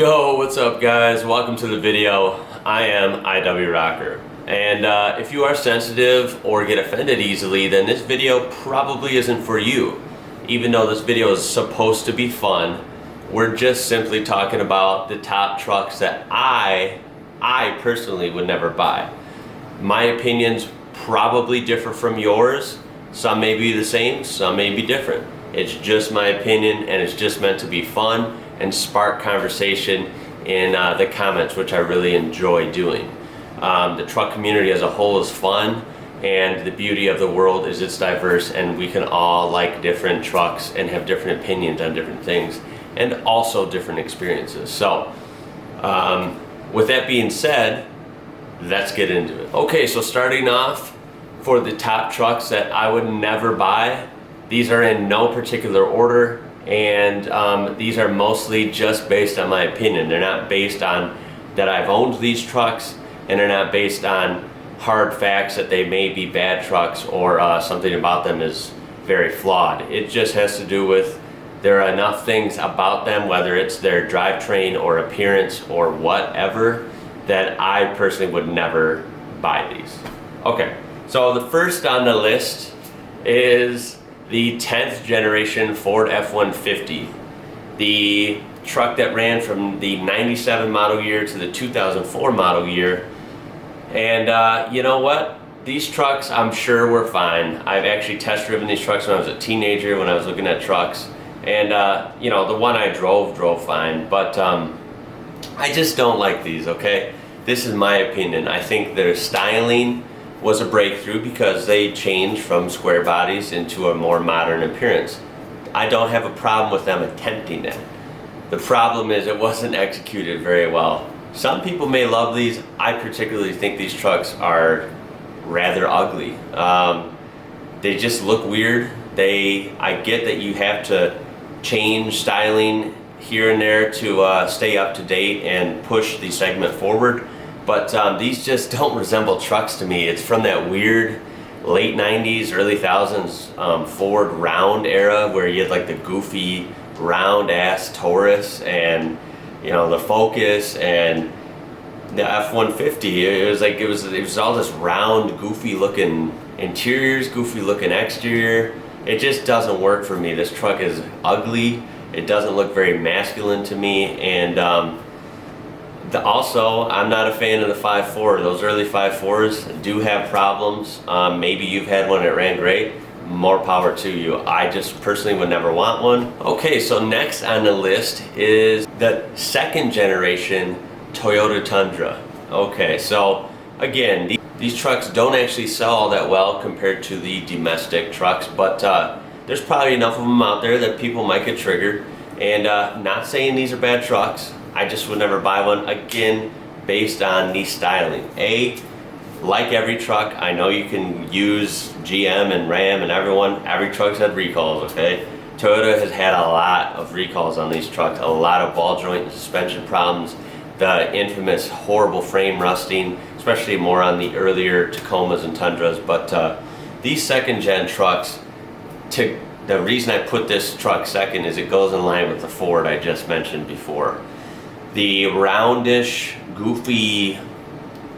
Yo, what's up guys? Welcome to the video. I am IWrocker. And if you are sensitive or get offended easily, then this video probably isn't for you. Even though this video is supposed to be fun, we're just simply talking about the top trucks that I personally would never buy. My opinions probably differ from yours. Some may be the same, some may be different. It's just my opinion, and it's just meant to be fun and spark conversation in the comments, which I really enjoy doing. The truck community as a whole is fun, and the beauty of the world is it's diverse, and we can all like different trucks and have different opinions on different things and also different experiences. So with that being said, let's get into it. Okay, so starting off, for the top trucks that I would never buy, these are in no particular order, and these are mostly just based on my opinion. They're not based on that I've owned these trucks, and they're not based on hard facts that they may be bad trucks or something about them is very flawed. It just has to do with there are enough things about them, whether it's their drivetrain or appearance or whatever, that I personally would never buy these. Okay, so the first on the list is the 10th generation Ford F-150, the truck that ran from the 97 model year to the 2004 model year. And you know what? These trucks I'm sure were fine. I've actually test driven these trucks when I was a teenager, when I was looking at trucks. And you know, the one I drove fine, but I just don't like these, okay? This is my opinion. I think their styling was a breakthrough because they changed from square bodies into a more modern appearance. I don't have a problem with them attempting that. The problem is it wasn't executed very well. Some people may love these. I particularly think these trucks are rather ugly. They just look weird. I get that you have to change styling here and there to stay up to date and push the segment forward. But these just don't resemble trucks to me. It's from that weird late 90s, early 1000s Ford round era where you had like the goofy round ass Taurus and, you know, the Focus and the F-150. It was all this round, goofy looking interiors, goofy looking exterior. It just doesn't work for me. This truck is ugly. It doesn't look very masculine to me, and also, I'm not a fan of the 5.4. Those early 5.4s do have problems. Maybe you've had one that ran great. More power to you. I just personally would never want one. Okay, so next on the list is the second generation Toyota Tundra. Okay, so again, these trucks don't actually sell all that well compared to the domestic trucks, but there's probably enough of them out there that people might get triggered. And not saying these are bad trucks. I just would never buy one, again, based on the styling. Like every truck, I know you can use GM and Ram and every truck's had recalls, okay? Toyota has had a lot of recalls on these trucks, a lot of ball joint and suspension problems, the infamous horrible frame rusting, especially more on the earlier Tacomas and Tundras. But these second gen trucks, the reason I put this truck second is it goes in line with the Ford I just mentioned before. The roundish, goofy,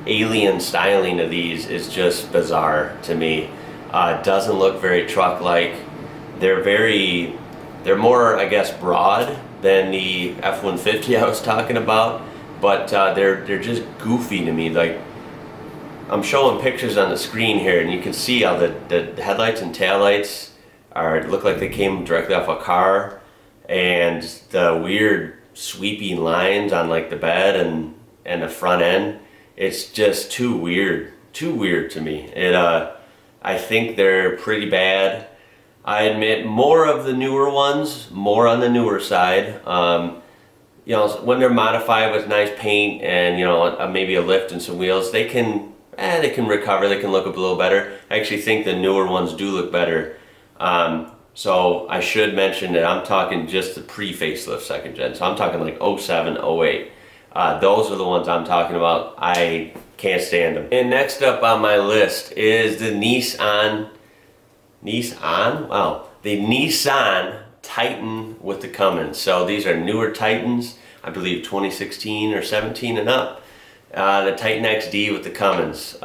alien styling of these is just bizarre to me. It doesn't look very truck-like. They're more, I guess, broad than the F-150 I was talking about, but they're just goofy to me. Like, I'm showing pictures on the screen here, and you can see how the headlights and taillights look like they came directly off a car, and the weird sweeping lines on like the bed and the front end. It's just too weird to me. I think they're pretty bad. I admit more of the newer ones, more on the newer side. You know, when they're modified with nice paint and, you know, maybe a lift and some wheels, they can recover, they can look a little better. I actually think the newer ones do look better. So I should mention that I'm talking just the pre-facelift second gen. So I'm talking like 07, 08. Those are the ones I'm talking about. I can't stand them. And next up on my list is the Nissan Titan with the Cummins. So these are newer Titans. I believe 2016 or 17 and up. The Titan XD with the Cummins.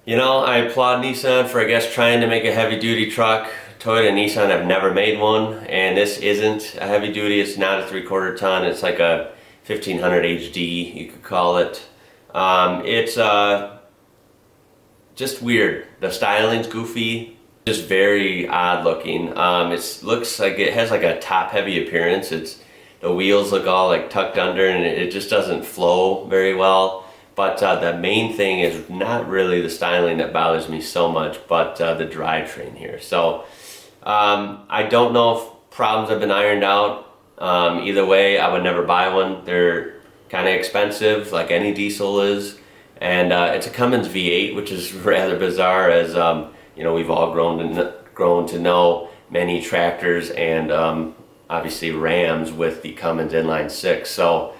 You know, I applaud Nissan for, I guess, trying to make a heavy duty truck. Toyota and Nissan have never made one, and this isn't a heavy duty. It's not a 3/4 ton. It's like a 1500 HD, you could call it. It's just weird. The styling's goofy, just very odd looking. It looks like it has like a top heavy appearance. The wheels look all like tucked under, and it just doesn't flow very well. But the main thing is not really the styling that bothers me so much, but the drivetrain here. So I don't know if problems have been ironed out. Either way, I would never buy one. They're kind of expensive, like any diesel is. And it's a Cummins V8, which is rather bizarre, as you know, we've all grown to know many tractors and obviously Rams with the Cummins inline six. So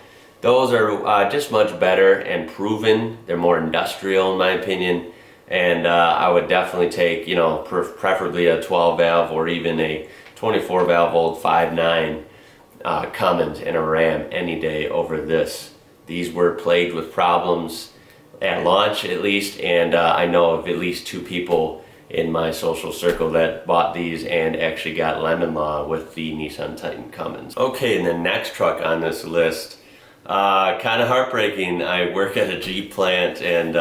those are just much better and proven. They're more industrial in my opinion, and I would definitely take, you know, preferably a 12 valve or even a 24 valve old 5.9 Cummins in a Ram any day over this. These were plagued with problems at launch, at least, and I know of at least 2 people in my social circle that bought these and actually got lemon law with the Nissan Titan Cummins. Okay, and the next truck on this list, kind of heartbreaking. I work at a Jeep plant, and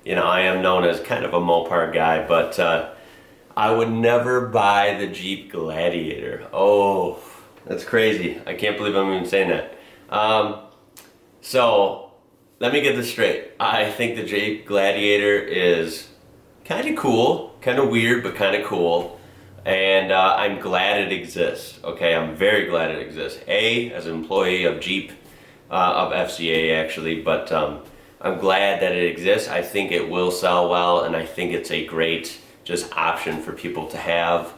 you know, I am known as kind of a Mopar guy, but I would never buy the Jeep Gladiator. Oh, that's crazy. I can't believe I'm even saying that. So let me get this straight. I think the Jeep Gladiator is kind of cool, kind of weird, but kind of cool. And I'm glad it exists. Okay, I'm very glad it exists. As an employee of Jeep, of FCA actually, but I'm glad that it exists. I think it will sell well, and I think it's a great just option for people to have.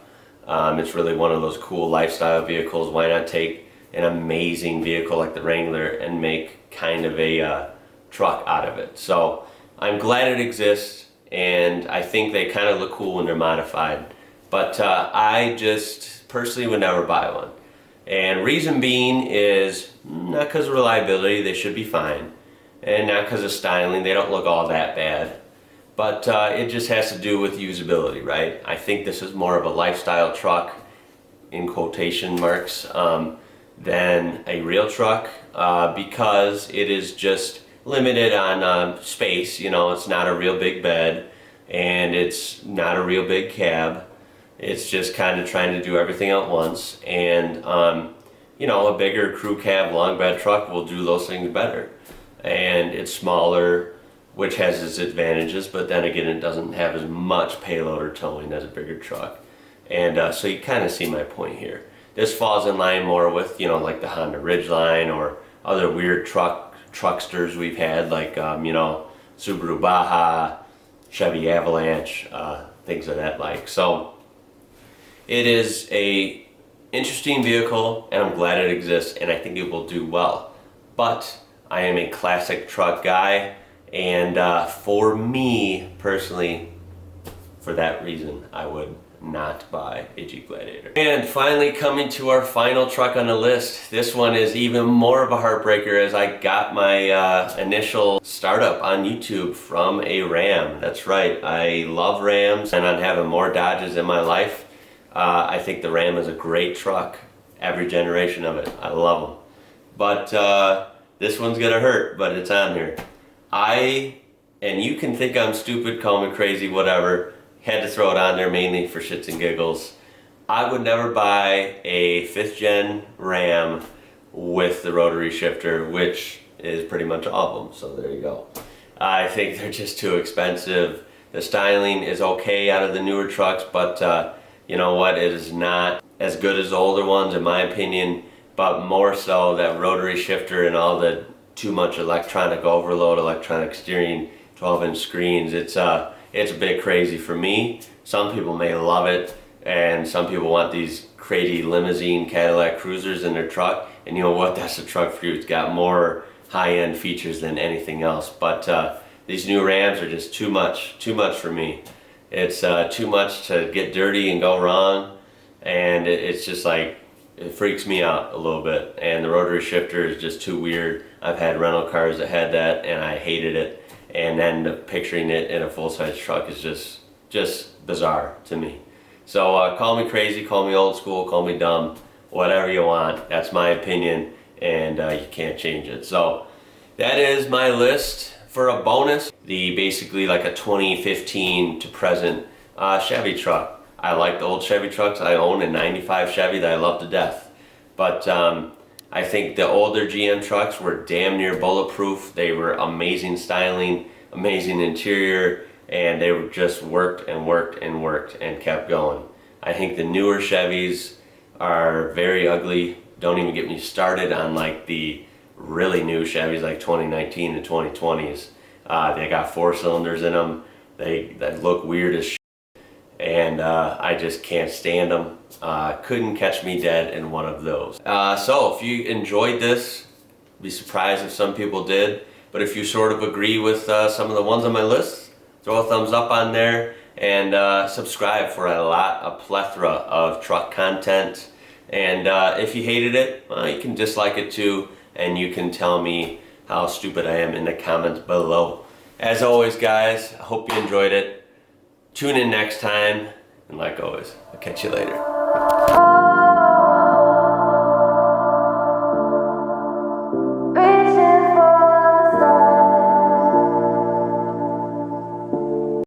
It's really one of those cool lifestyle vehicles. Why not take an amazing vehicle like the Wrangler and make kind of a truck out of it? So I'm glad it exists, and I think they kind of look cool when they're modified. But I just personally would never buy one. And reason being is not because of reliability, they should be fine. And not because of styling, they don't look all that bad. But it just has to do with usability, right? I think this is more of a lifestyle truck, in quotation marks, than a real truck, because it is just limited on space. You know, it's not a real big bed, and it's not a real big cab. It's just kind of trying to do everything at once, and you know, a bigger crew cab long bed truck will do those things better. And it's smaller, which has its advantages, but then again, it doesn't have as much payload or towing as a bigger truck. And so you kind of see my point here. This falls in line more with, you know, like the Honda Ridgeline or other weird trucksters we've had, like you know, Subaru Baja, Chevy Avalanche, things of that like. So it is a interesting vehicle, and I'm glad it exists, and I think it will do well. But I am a classic truck guy, and for me personally, for that reason, I would not buy a Jeep Gladiator. And finally, coming to our final truck on the list, this one is even more of a heartbreaker, as I got my initial startup on YouTube from a Ram. That's right, I love Rams, and I'm having more Dodges in my life. I think the Ram is a great truck, every generation of it. I love them. But this one's gonna hurt, but it's on here. And you can think I'm stupid, call me crazy, whatever, had to throw it on there mainly for shits and giggles. I would never buy a 5th gen Ram with the rotary shifter, which is pretty much all of them, so there you go. I think they're just too expensive. The styling is okay out of the newer trucks, but you know what, it is not as good as the older ones in my opinion, but more so that rotary shifter and all the too much electronic overload, electronic steering, 12-inch screens, it's a bit crazy for me. Some people may love it, and some people want these crazy limousine Cadillac Cruisers in their truck, and you know what, that's the truck for you. It's got more high-end features than anything else, but these new Rams are just too much for me. It's too much to get dirty and go wrong, and it's just like, it freaks me out a little bit, and the rotary shifter is just too weird. I've had rental cars that had that and I hated it, and then picturing it in a full-size truck is just bizarre to me. So call me crazy, call me old school, call me dumb, whatever you want. That's my opinion, and you can't change it. So that is my list. For a bonus, the basically like a 2015 to present Chevy truck. I like the old Chevy trucks. I own a 95 Chevy that I love to death. But I think the older GM trucks were damn near bulletproof. They were amazing styling, amazing interior, and they were just worked and worked and worked and kept going. I think the newer Chevys are very ugly. Don't even get me started on like the really new Chevys like 2019 and 2020s. They got 4 cylinders in them. They look weird as shit. And I just can't stand them. Couldn't catch me dead in one of those. So if you enjoyed this, be surprised if some people did, but if you sort of agree with some of the ones on my list, throw a thumbs up on there, and subscribe for a plethora of truck content. And if you hated it, well, you can dislike it too, and you can tell me how stupid I am in the comments below. As always, guys, I hope you enjoyed it. Tune in next time, and like always, I'll catch you later.